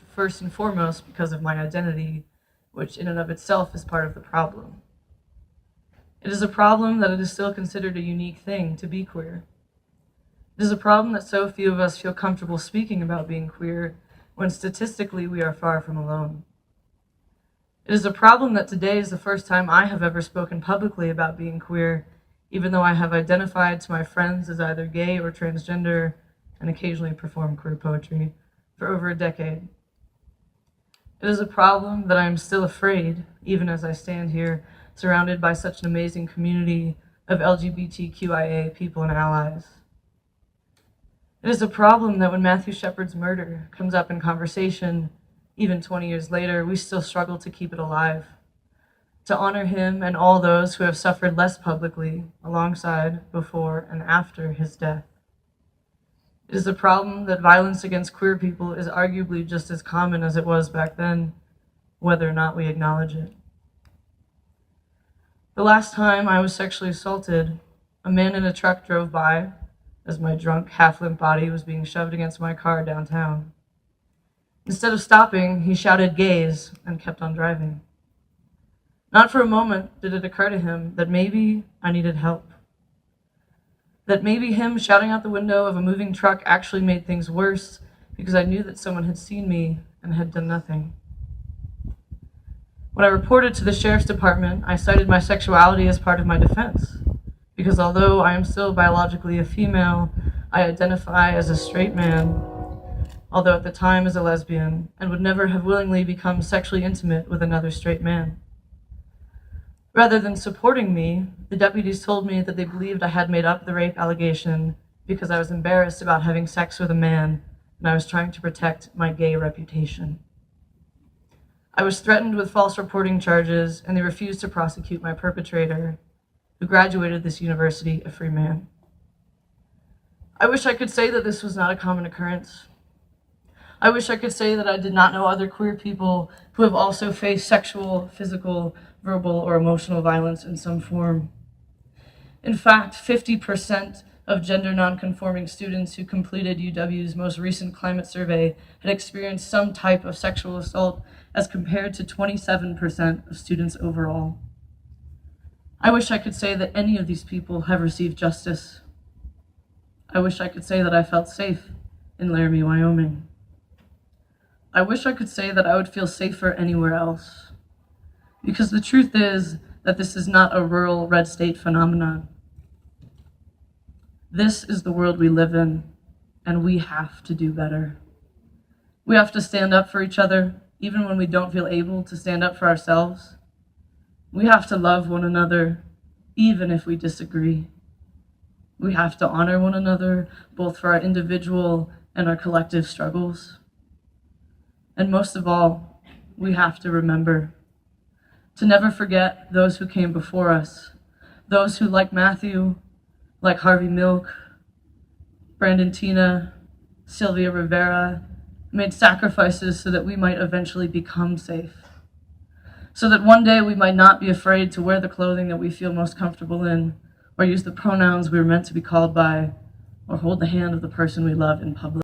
first and foremost because of my identity, which in and of itself is part of the problem. It is a problem that it is still considered a unique thing to be queer. It is a problem that so few of us feel comfortable speaking about being queer, when statistically we are far from alone. It is a problem that today is the first time I have ever spoken publicly about being queer, even though I have identified to my friends as either gay or transgender and occasionally perform queer poetry for over a decade. It is a problem that I am still afraid, even as I stand here, surrounded by such an amazing community of LGBTQIA people and allies. It is a problem that when Matthew Shepard's murder comes up in conversation, even 20 years later, we still struggle to keep it alive, to honor him and all those who have suffered less publicly alongside, before, and after his death. It is a problem that violence against queer people is arguably just as common as it was back then, whether or not we acknowledge it. The last time I was sexually assaulted, a man in a truck drove by as my drunk, half-limp body was being shoved against my car downtown. Instead of stopping, he shouted "gays" and kept on driving. Not for a moment did it occur to him that maybe I needed help. That maybe him shouting out the window of a moving truck actually made things worse because I knew that someone had seen me and had done nothing. When I reported to the sheriff's department, I cited my sexuality as part of my defense, because although I am still biologically a female, I identify as a straight man, although at the time as a lesbian, and would never have willingly become sexually intimate with another straight man. Rather than supporting me, the deputies told me that they believed I had made up the rape allegation because I was embarrassed about having sex with a man and I was trying to protect my gay reputation. I was threatened with false reporting charges, and they refused to prosecute my perpetrator, who graduated this university a free man. I wish I could say that this was not a common occurrence. I wish I could say that I did not know other queer people who have also faced sexual, physical, verbal, or emotional violence in some form. In fact, 50% of gender nonconforming students who completed UW's most recent climate survey had experienced some type of sexual assault, as compared to 27% of students overall. I wish I could say that any of these people have received justice. I wish I could say that I felt safe in Laramie, Wyoming. I wish I could say that I would feel safer anywhere else, because the truth is that this is not a rural red state phenomenon. This is the world we live in, and we have to do better. We have to stand up for each other, even when we don't feel able to stand up for ourselves. We have to love one another, even if we disagree. We have to honor one another, both for our individual and our collective struggles. And most of all, we have to remember to never forget those who came before us, those who, like Matthew, like Harvey Milk, Brandon Tina, Sylvia Rivera, made sacrifices so that we might eventually become safe, so that one day we might not be afraid to wear the clothing that we feel most comfortable in, or use the pronouns we were meant to be called by, or hold the hand of the person we love in public.